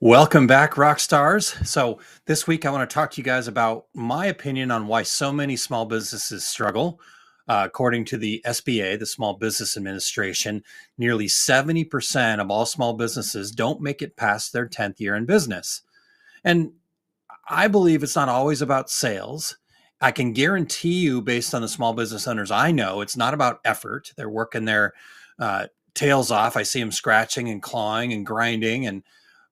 Welcome back, rock stars. So, this week I want to talk to you guys about my opinion on why so many small businesses struggle. According to the SBA, the Small Business Administration, nearly 70% of all small businesses don't make it past their 10th year in business. And I believe it's not always about sales. I can guarantee you, based on the small business owners I know, it's not about effort. They're working their uh, tails off. I see them scratching and clawing and grinding. And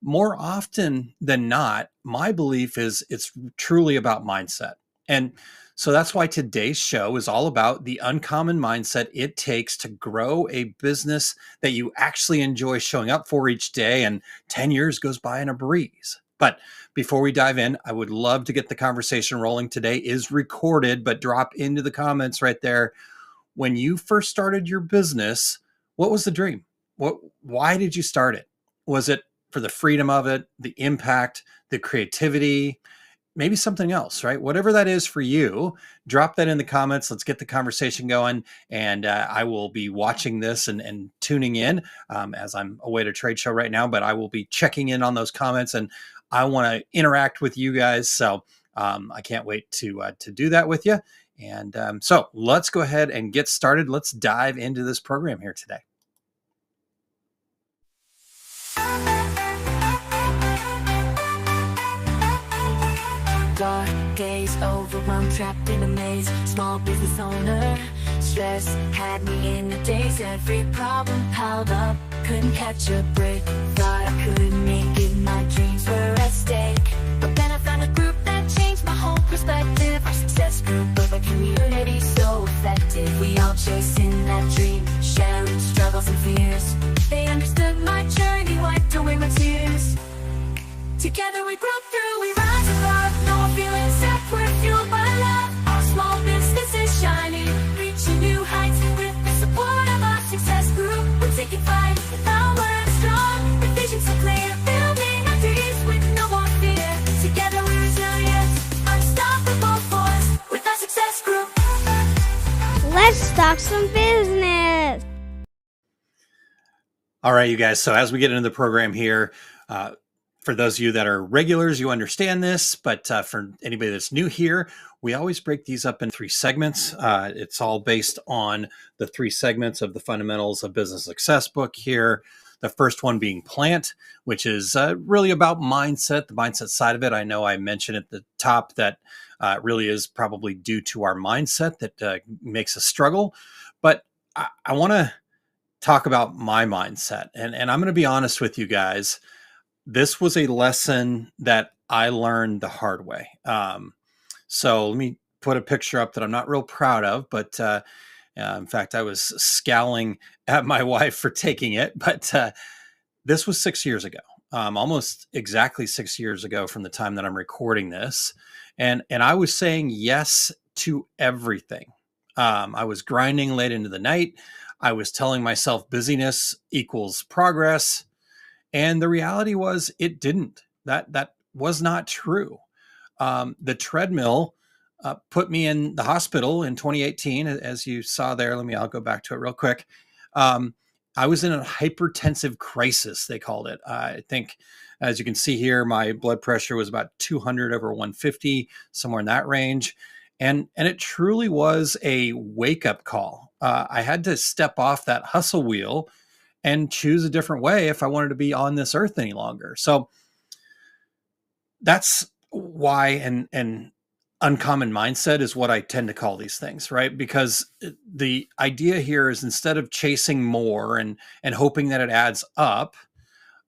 more often than not, my belief is it's truly about mindset. And so that's why today's show is all about the uncommon mindset it takes to grow a business that you actually enjoy showing up for each day. And 10 years goes by in a breeze. But before we dive in, I would love to get the conversation rolling. Today is recorded, but drop into the comments right there. When you first started your business, what was the dream? Why did you start it? Was it for the freedom of it, the impact, the creativity, maybe something else, right? Whatever that is for you, drop that in the comments. Let's get the conversation going. And I will be watching this and tuning in as I'm away at a trade show right now, but I will be checking in on those comments and I want to interact with you guys. So I can't wait to do that with you. And so let's go ahead and get started. Let's dive into this program here today. Dark days, overwhelmed, trapped in a maze. Small business owner, stress had me in a daze. Every problem piled up, couldn't catch a break. Thought I couldn't make it, my dreams were at stake. But then I found a group that changed my whole perspective. Our success group of a community so effective. We all chasing that dream, sharing struggles and fears. They understood my journey, wiped away my tears. Together we broke through, we rise above. No more feeling stuck, we're fueled by love. Our small business is shining, reaching new heights. With the support of our success group, we're taking flight. Our words strong, the vision so clear. Building our dreams with no more fear. Together we're resilient, unstoppable force. With our success group. Let's talk some business. All right, you guys. So as we get into the program here, for those of you that are regulars, you understand this, but for anybody that's new here, we always break these up in three segments. It's all based on the three segments of the Fundamentals of Business Success book here. The first one being Plant, which is really about mindset, the mindset side of it. I know I mentioned at the top that really is probably due to our mindset that makes us struggle. But I want to talk about my mindset. And I'm going to be honest with you guys. This was a lesson that I learned the hard way. So let me put a picture up that I'm not real proud of, but in fact, I was scowling at my wife for taking it. But this was 6 years ago, almost exactly 6 years ago from the time that I'm recording this. And I was saying yes to everything. I was grinding late into the night. I was telling myself busyness equals progress. And the reality was it didn't. That was not true. The treadmill put me in the hospital in 2018, as you saw there. I'll go back to it real quick. I was in a hypertensive crisis, they called it. I think, as you can see here, my blood pressure was about 200 over 150, somewhere in that range. And it truly was a wake-up call. I had to step off that hustle wheel and choose a different way if I wanted to be on this earth any longer. So that's why an uncommon mindset is what I tend to call these things, right? Because the idea here is instead of chasing more and hoping that it adds up,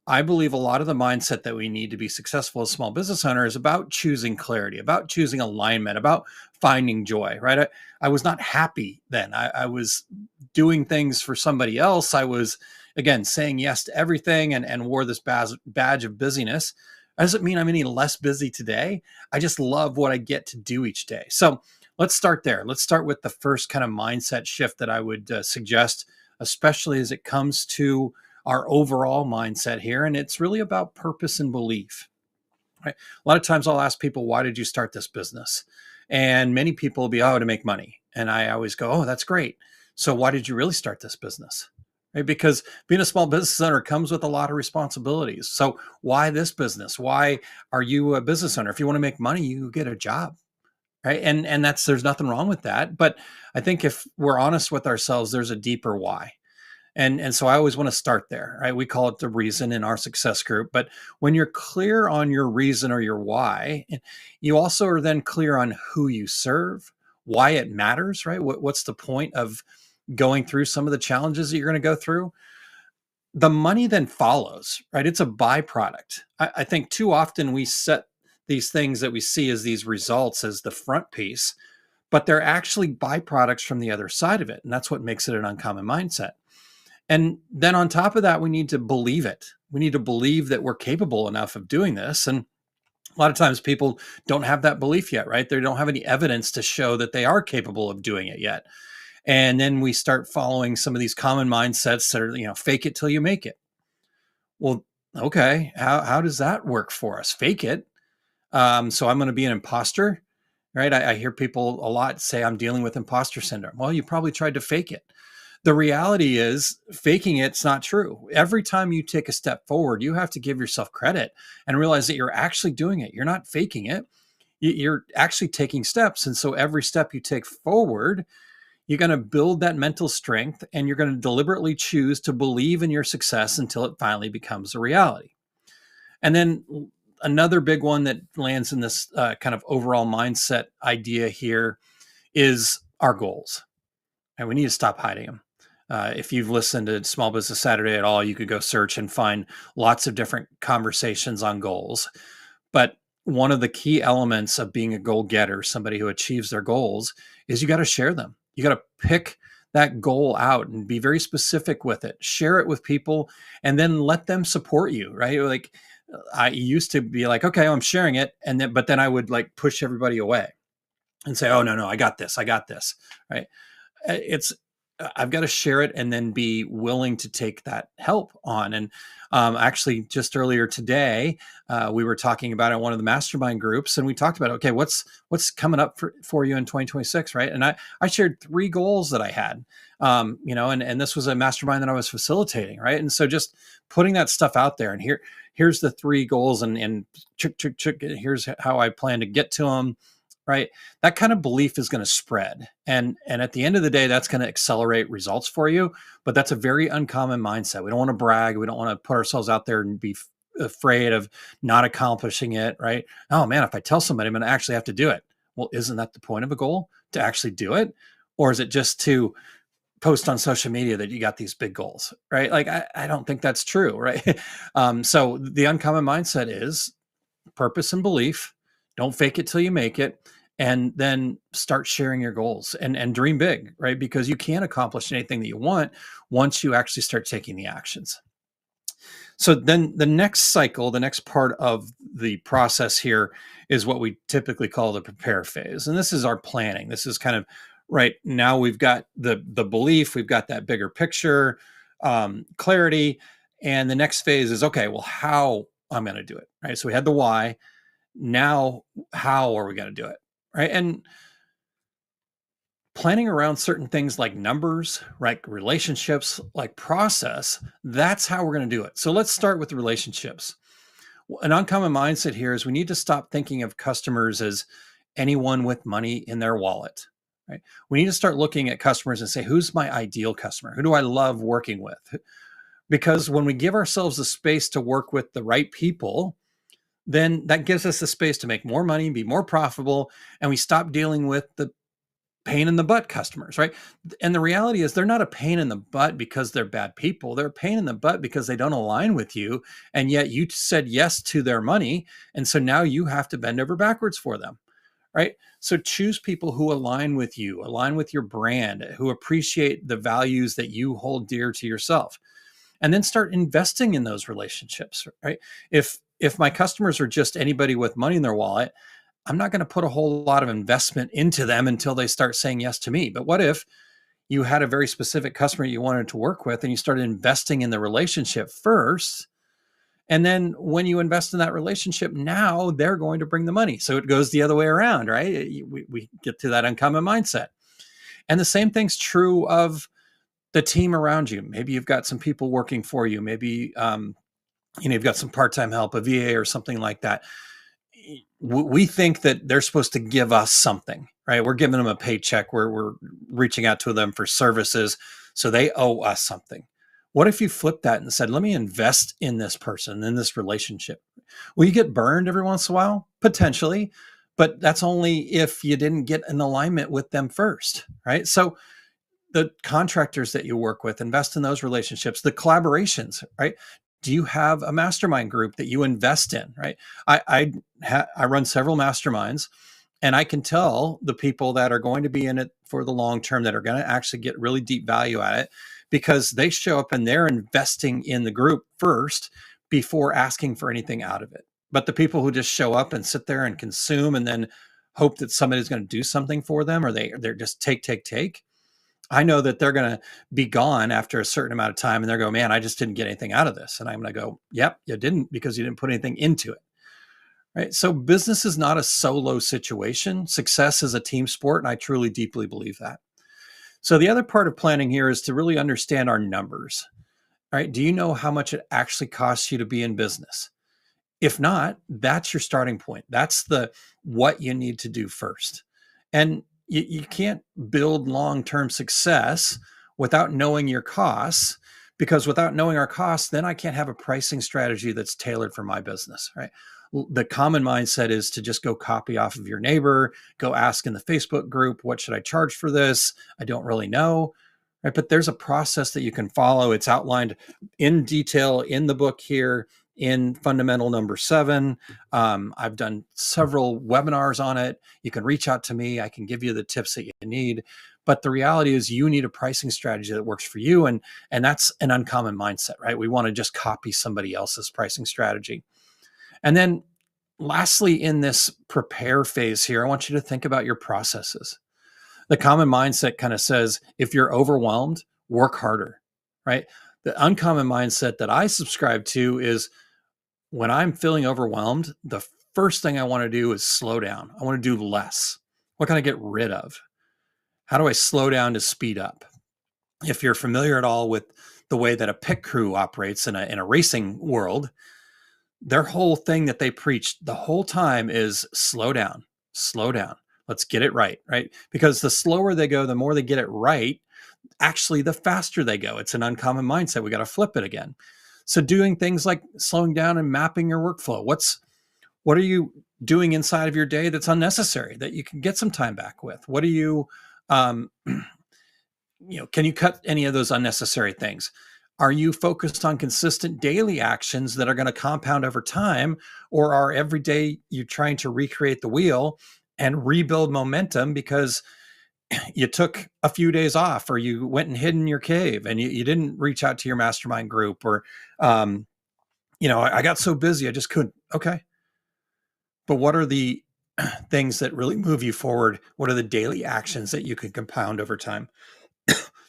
I believe a lot of the mindset that we need to be successful as small business owner is about choosing clarity, about choosing alignment, about finding joy, right? I was not happy then. I was doing things for somebody else. I was, again, saying yes to everything and wore this badge of busyness. That doesn't mean I'm any less busy today. I just love what I get to do each day. So let's start there. Let's start with the first kind of mindset shift that I would suggest, especially as it comes to our overall mindset here. And it's really about purpose and belief, right? A lot of times I'll ask people, why did you start this business? And many people will be, oh, to make money. And I always go, oh, that's great. So why did you really start this business? right? Because being a small business owner comes with a lot of responsibilities. So why this business? Why are you a business owner? If you want to make money, you get a job, right? And that's, there's nothing wrong with that. But I think if we're honest with ourselves, there's a deeper why. And so I always want to start there, right? We call it the reason in our success group. But when you're clear on your reason or your why, you also are then clear on who you serve, why it matters, right? What's the point of going through some of the challenges that you're going to go through? The money then follows, right? It's a byproduct. I think too often we set these things that we see as these results as the front piece, but they're actually byproducts from the other side of it. And that's what makes it an uncommon mindset. And then on top of that, we need to believe it. We need to believe that we're capable enough of doing this. And a lot of times people don't have that belief yet, right? They don't have any evidence to show that they are capable of doing it yet. And then we start following some of these common mindsets that are, fake it till you make it. Well, okay, how does that work for us? Fake it. So I'm going to be an imposter, right? I hear people a lot say I'm dealing with imposter syndrome. Well, you probably tried to fake it. The reality is faking it's not true. Every time you take a step forward, you have to give yourself credit and realize that you're actually doing it. You're not faking it. You're actually taking steps. And so every step you take forward, you're going to build that mental strength and you're going to deliberately choose to believe in your success until it finally becomes a reality. And then another big one that lands in this kind of overall mindset idea here is our goals. And we need to stop hiding them. If you've listened to Small Business Saturday at all, you could go search and find lots of different conversations on goals. But one of the key elements of being a goal getter, somebody who achieves their goals, is you got to share them. You got to pick that goal out and be very specific with it. Share it with people and then let them support you, right? Like I used to be like, okay, I'm sharing it. But then I would like push everybody away and say, oh, no, I got this, right? I've got to share it and then be willing to take that help on. And actually, just earlier today, we were talking about it in one of the mastermind groups, and we talked about, okay, what's coming up for you in 2026, right? And I shared 3 goals that I had, and this was a mastermind that I was facilitating, right? And so just putting that stuff out there, and here's the 3 goals, and here's how I plan to get to them. Right. That kind of belief is going to spread. And at the end of the day, that's going to accelerate results for you. But that's a very uncommon mindset. We don't want to brag. We don't want to put ourselves out there and be afraid of not accomplishing it. Right. Oh, man, if I tell somebody I'm going to actually have to do it. Well, isn't that the point of a goal, to actually do it? Or is it just to post on social media that you got these big goals? Right. Like, I don't think that's true. Right. So the uncommon mindset is purpose and belief. Don't fake it till you make it, and then start sharing your goals and dream big, right? Because you can't accomplish anything that you want once you actually start taking the actions. So then the next cycle, the next part of the process here is what we typically call the prepare phase. And this is our planning. This is kind of right now we've got the belief, we've got that bigger picture, clarity. And the next phase is, okay, well, how I'm going to do it, right? So we had the why. Now, how are we going to do it? Right. And planning around certain things like numbers, like relationships, like process, that's how we're going to do it. So let's start with relationships. An uncommon mindset here is we need to stop thinking of customers as anyone with money in their wallet. Right. We need to start looking at customers and say, who's my ideal customer? Who do I love working with? Because when we give ourselves the space to work with the right people, then that gives us the space to make more money, be more profitable, and we stop dealing with the pain in the butt customers, right? And the reality is they're not a pain in the butt because they're bad people. They're a pain in the butt because they don't align with you, and yet you said yes to their money, and so now you have to bend over backwards for them, right? So choose people who align with you, align with your brand, who appreciate the values that you hold dear to yourself, and then start investing in those relationships, right? If my customers are just anybody with money in their wallet, I'm not going to put a whole lot of investment into them until they start saying yes to me. But what if you had a very specific customer you wanted to work with and you started investing in the relationship first? And then when you invest in that relationship, now they're going to bring the money. So it goes the other way around, right? We get to that uncommon mindset. And the same thing's true of the team around you. Maybe you've got some people working for you. Maybe, you've got some part-time help, a VA or something like that. We think that they're supposed to give us something, right? We're giving them a paycheck. We're reaching out to them for services. So they owe us something. What if you flipped that and said, let me invest in this person, in this relationship? Will you get burned every once in a while? Potentially, but that's only if you didn't get in alignment with them first, right? So the contractors that you work with, invest in those relationships, the collaborations, right? Do you have a mastermind group that you invest in, right? I run several masterminds, and I can tell the people that are going to be in it for the long term, that are going to actually get really deep value at it, because they show up and they're investing in the group first before asking for anything out of it. But the people who just show up and sit there and consume and then hope that somebody's going to do something for them, or they're just take, I know that they're going to be gone after a certain amount of time, and they're going, man, I just didn't get anything out of this. And I'm going to go, yep, you didn't, because you didn't put anything into it. Right. So business is not a solo situation. Success is a team sport. And I truly, deeply believe that. So the other part of planning here is to really understand our numbers. Right. Do you know how much it actually costs you to be in business? If not, that's your starting point. That's what you need to do first. And you can't build long-term success without knowing your costs, because without knowing our costs, then I can't have a pricing strategy that's tailored for my business, right? The common mindset is to just go copy off of your neighbor, go ask in the Facebook group, what should I charge for this? I don't really know, right? But there's a process that you can follow. It's outlined in detail in the book here, in fundamental number 7. I've done several webinars on it. You can reach out to me. I can give you the tips that you need. But the reality is you need a pricing strategy that works for you. And that's an uncommon mindset, right? We want to just copy somebody else's pricing strategy. And then lastly, in this prepare phase here, I want you to think about your processes. The common mindset kind of says, if you're overwhelmed, work harder, right? The uncommon mindset that I subscribe to is, when I'm feeling overwhelmed, the first thing I want to do is slow down. I want to do less. What can I get rid of? How do I slow down to speed up? If you're familiar at all with the way that a pit crew operates in a racing world, their whole thing that they preach the whole time is slow down, slow down. Let's get it right, right? Because the slower they go, the more they get it right, actually, the faster they go. It's an uncommon mindset. We got to flip it again. So doing things like slowing down and mapping your workflow. What are you doing inside of your day that's unnecessary that you can get some time back with? What are you, can you cut any of those unnecessary things? Are you focused on consistent daily actions that are going to compound over time, or are every day you trying to recreate the wheel and rebuild momentum because you took a few days off, or you went and hid in your cave and you didn't reach out to your mastermind group, or, I got so busy, I just couldn't. Okay. But what are the things that really move you forward? What are the daily actions that you can compound over time?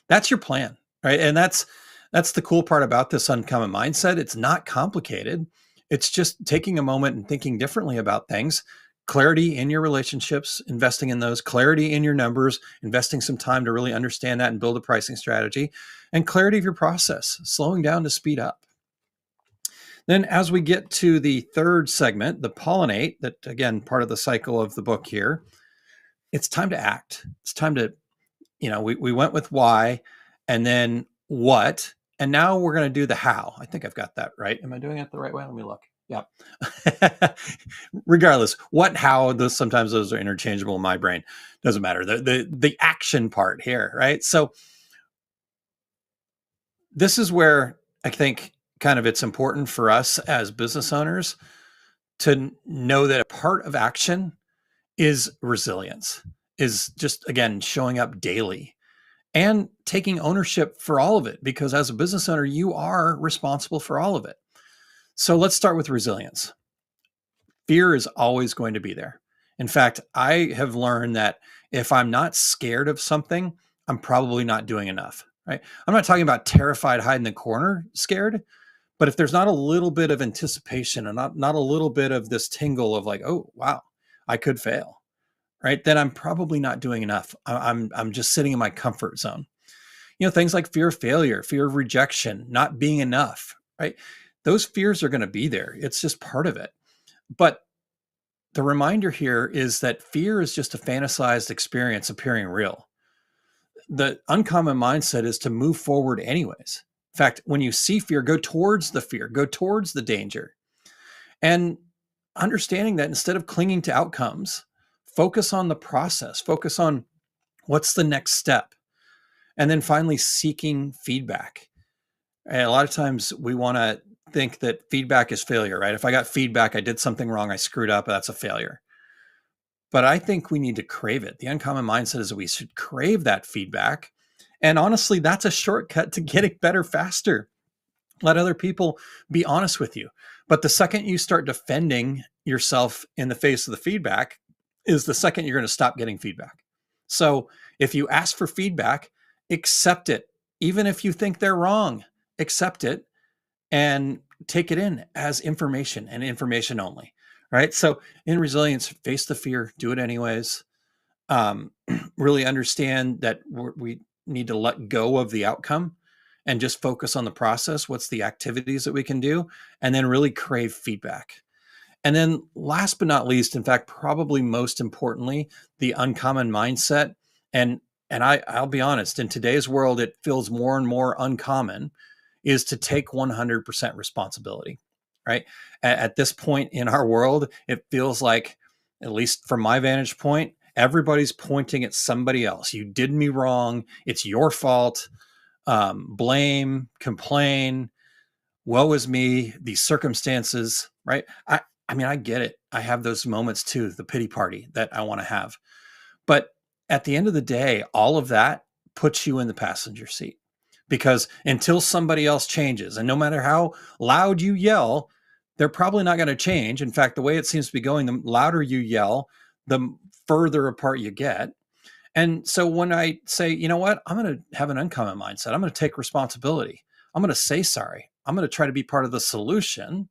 That's your plan, right? And that's the cool part about this uncommon mindset. It's not complicated. It's just taking a moment and thinking differently about things. Clarity in your relationships, investing in those, clarity in your numbers, investing some time to really understand that and build a pricing strategy, and clarity of your process, slowing down to speed up. Then as we get to the third segment, the pollinate, that again, part of the cycle of the book here, it's time to act. It's time to, we went with why, and then what, and now we're going to do the how. I think I've got that right. Am I doing it the right way? Let me look. Yeah. Regardless, what, how, sometimes those are interchangeable in my brain. Doesn't matter. The action part here, right? So this is where I think kind of it's important for us as business owners to know that a part of action is resilience, is just, again, showing up daily and taking ownership for all of it, because as a business owner, you are responsible for all of it. So let's start with resilience. Fear is always going to be there. In fact, I have learned that if I'm not scared of something, I'm probably not doing enough, right? I'm not talking about terrified, hide in the corner, scared, but if there's not a little bit of anticipation and not a little bit of this tingle of like, oh, wow, I could fail, right? Then I'm probably not doing enough. I'm just sitting in my comfort zone. things like fear of failure, fear of rejection, not being enough, right? Those fears are going to be there. It's just part of it. But the reminder here is that fear is just a fantasized experience appearing real. The uncommon mindset is to move forward anyways. In fact, when you see fear, go towards the fear, go towards the danger. And understanding that instead of clinging to outcomes, focus on the process, focus on what's the next step. And then finally, seeking feedback. And a lot of times we want to think that feedback is failure, right? If I got feedback, I did something wrong, I screwed up, that's a failure. But I think we need to crave it. The uncommon mindset is that we should crave that feedback. And honestly, that's a shortcut to getting better faster. Let other people be honest with you. But the second you start defending yourself in the face of the feedback is the second you're going to stop getting feedback. So if you ask for feedback, accept it. Even if you think they're wrong, accept it and take it in as information and information only. Right. So in resilience, face the fear, do it anyways. Really understand that we need to let go of the outcome and just focus on the process. What's the activities that we can do? And then really crave feedback. And then last but not least, in fact, probably most importantly, the uncommon mindset. And I'll be honest, in today's world, it feels more and more uncommon, is to take 100% responsibility, right? At this point in our world, it feels like, at least from my vantage point, everybody's pointing at somebody else. You did me wrong. It's your fault. Blame, complain, woe is me, these circumstances, right? I mean, I get it. I have those moments too, the pity party that I want to have. But at the end of the day, all of that puts you in the passenger seat, because until somebody else changes, and no matter how loud you yell, they're probably not going to change. In fact, the way it seems to be going, the louder you yell, the further apart you get. And so when I say, you know what, I'm going to have an uncommon mindset, I'm going to take responsibility, I'm going to say sorry, I'm going to try to be part of the solution,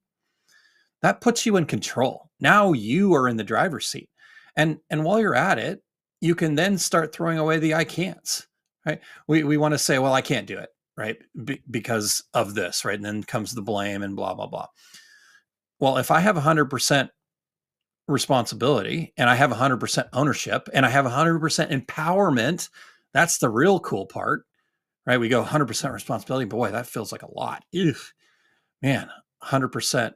that puts you in control. Now you are in the driver's seat. And while you're at it, you can then start throwing away the I can'ts, right? We want to say, well, I can't do it, right? Because of this, right? And then comes the blame and blah, blah, blah. Well, if I have 100% responsibility and I have 100% ownership and I have 100% empowerment, that's the real cool part, right? We go 100% responsibility, boy, that feels like a lot. Ew, man, 100%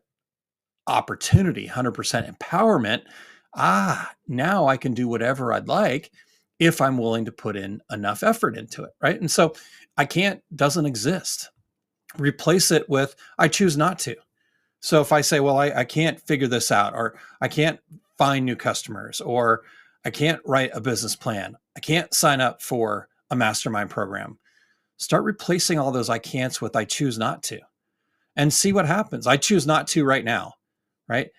opportunity, 100% empowerment. Now I can do whatever I'd like if I'm willing to put in enough effort into it, right? And so I can't doesn't exist. Replace it with I choose not to. So if I say, well, I can't figure this out, or I can't find new customers, or I can't write a business plan, I can't sign up for a mastermind program, start replacing all those I can'ts with I choose not to, and see what happens. I choose not to right now, right?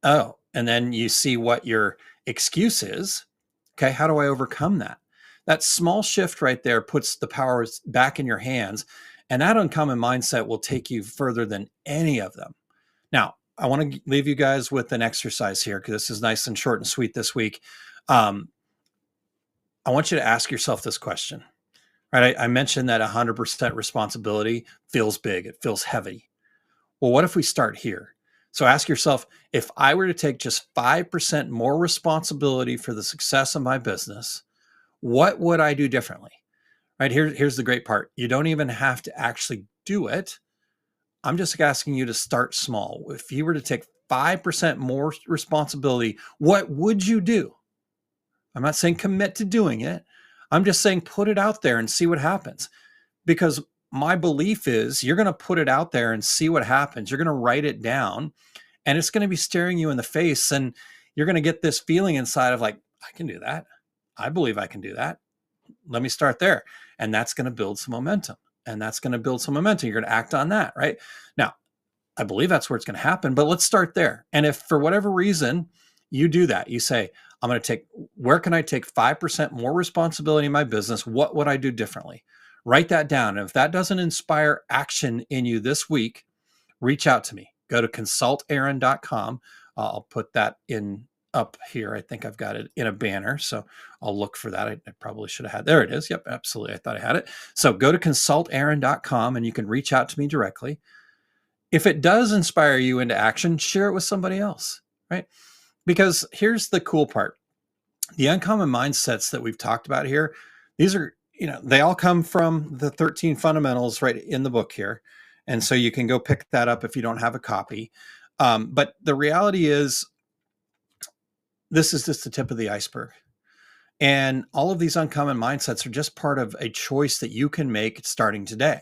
Oh, and then you see what your excuse is. Okay, how do I overcome that? That small shift right there puts the power back in your hands, and that uncommon mindset will take you further than any of them. Now, I want to leave you guys with an exercise here, because this is nice and short and sweet this week. I want you to ask yourself this question, right? I mentioned that 100% responsibility feels big. It feels heavy. Well, what if we start here? So ask yourself, if I were to take just 5% more responsibility for the success of my business, what would I do differently? Right? Here's the great part. You don't even have to actually do it. I'm just asking you to start small. If you were to take 5% more responsibility, what would you do? I'm not saying commit to doing it. I'm just saying put it out there and see what happens. Because my belief is you're going to put it out there and see what happens. You're going to write it down, and it's going to be staring you in the face. And you're going to get this feeling inside of like, I can do that. I believe I can do that. Let me start there. And that's going to build some momentum. And that's going to build some momentum. You're going to act on that, right? Now, I believe that's where it's going to happen, but let's start there. And if for whatever reason you do that, you say, where can I take 5% more responsibility in my business? What would I do differently? Write that down. And if that doesn't inspire action in you this week, reach out to me. Go to consultaaron.com. I'll put that in up here. I think I've got it in a banner, so I'll look for that. I probably should have had, there it is. Yep, absolutely. I thought I had it. So go to consultaaron.com and you can reach out to me directly. If it does inspire you into action, share it with somebody else, right? Because here's the cool part. The uncommon mindsets that we've talked about here, these are, they all come from the 13 fundamentals right in the book here. And so you can go pick that up if you don't have a copy. But the reality is, this is just the tip of the iceberg. And all of these uncommon mindsets are just part of a choice that you can make starting today.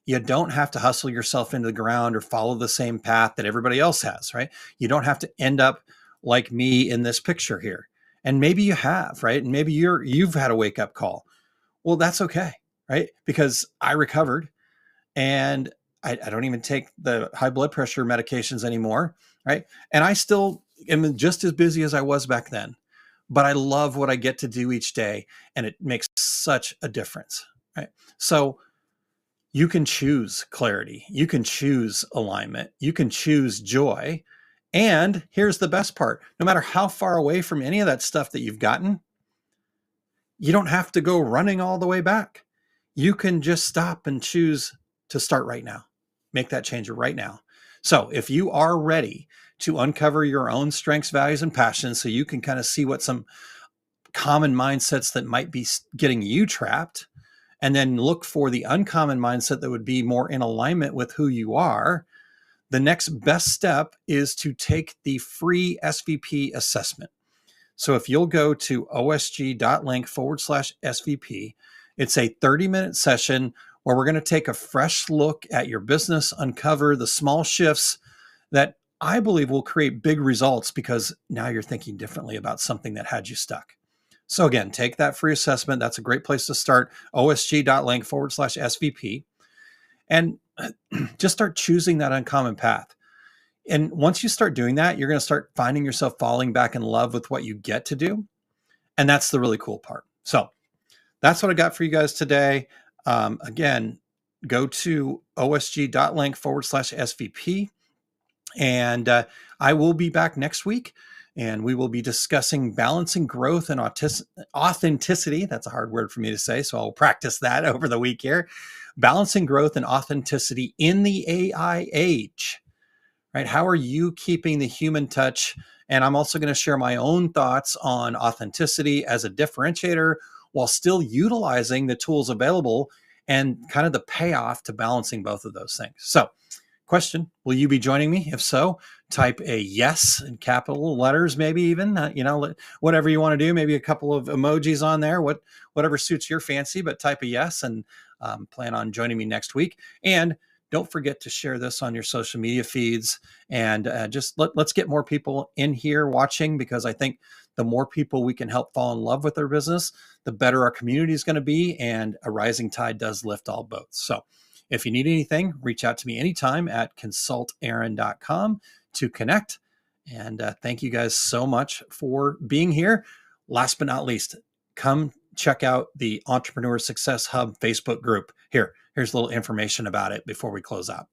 You don't have to hustle yourself into the ground or follow the same path that everybody else has, right? You don't have to end up like me in this picture here. And maybe you have, right? And maybe you've had a wake up call. Well, that's okay, right? Because I recovered and I don't even take the high blood pressure medications anymore, right? And I still am just as busy as I was back then, but I love what I get to do each day, and it makes such a difference, right? So you can choose clarity, you can choose alignment, you can choose joy. And here's the best part. No matter how far away from any of that stuff that you've gotten, you don't have to go running all the way back. You can just stop and choose to start right now. Make that change right now. So if you are ready to uncover your own strengths, values, and passions so you can kind of see what some common mindsets that might be getting you trapped, and then look for the uncommon mindset that would be more in alignment with who you are, the next best step is to take the free SVP assessment. So if you'll go to osg.link/SVP, it's a 30-minute session where we're going to take a fresh look at your business, uncover the small shifts that I believe will create big results because now you're thinking differently about something that had you stuck. So again, take that free assessment. That's a great place to start, osg.link/SVP. And just start choosing that uncommon path. And once you start doing that, you're going to start finding yourself falling back in love with what you get to do. And that's the really cool part. So that's what I got for you guys today. Again, go to osg.link/SVP. And I will be back next week. And we will be discussing balancing growth and authenticity. That's a hard word for me to say, so I'll practice that over the week here. Balancing growth and authenticity in the AI age, right? How are you keeping the human touch? And I'm also going to share my own thoughts on authenticity as a differentiator while still utilizing the tools available and kind of the payoff to balancing both of those things. So, question, will you be joining me? If so, type a yes in capital letters, maybe even, whatever you want to do, maybe a couple of emojis on there, whatever suits your fancy, but type a yes and plan on joining me next week. And don't forget to share this on your social media feeds and just let's get more people in here watching, because I think the more people we can help fall in love with their business, the better our community is going to be, and a rising tide does lift all boats. So if you need anything, reach out to me anytime at consultaaron.com to connect. And thank you guys so much for being here. Last but not least, come check out the Entrepreneur Success Hub Facebook group. Here's a little information about it before we close out.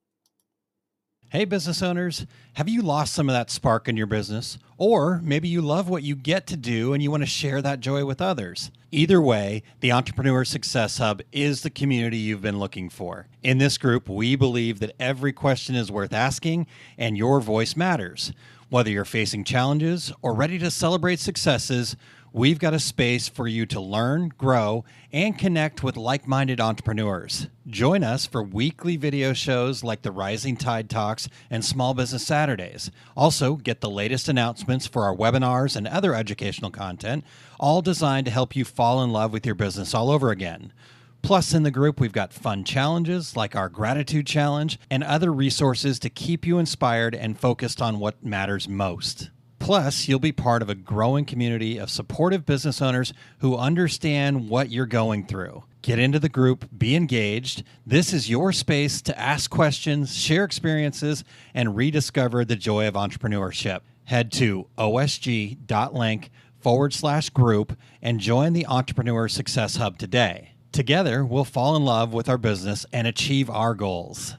Hey, business owners, have you lost some of that spark in your business? Or maybe you love what you get to do and you want to share that joy with others. Either way, the Entrepreneur Success Hub is the community you've been looking for. In this group, we believe that every question is worth asking and your voice matters. Whether you're facing challenges or ready to celebrate successes, we've got a space for you to learn, grow, and connect with like-minded entrepreneurs. Join us for weekly video shows like the Rising Tide Talks and Small Business Saturdays. Also, get the latest announcements for our webinars and other educational content, all designed to help you fall in love with your business all over again. Plus, in the group, we've got fun challenges like our Gratitude Challenge and other resources to keep you inspired and focused on what matters most. Plus, you'll be part of a growing community of supportive business owners who understand what you're going through. Get into the group, be engaged. This is your space to ask questions, share experiences, and rediscover the joy of entrepreneurship. Head to osg.link/group and join the Entrepreneur Success Hub today. Together, we'll fall in love with our business and achieve our goals.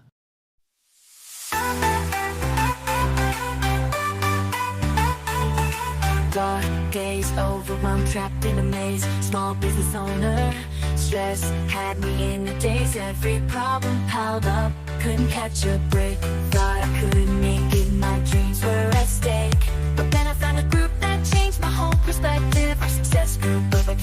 overwhelmed, trapped in a maze. Small business owner, stress had me in a daze. Every problem piled up, couldn't catch a break. Thought I couldn't make it, my dreams were at stake. But then I found a group that changed my whole perspective. Our success group of a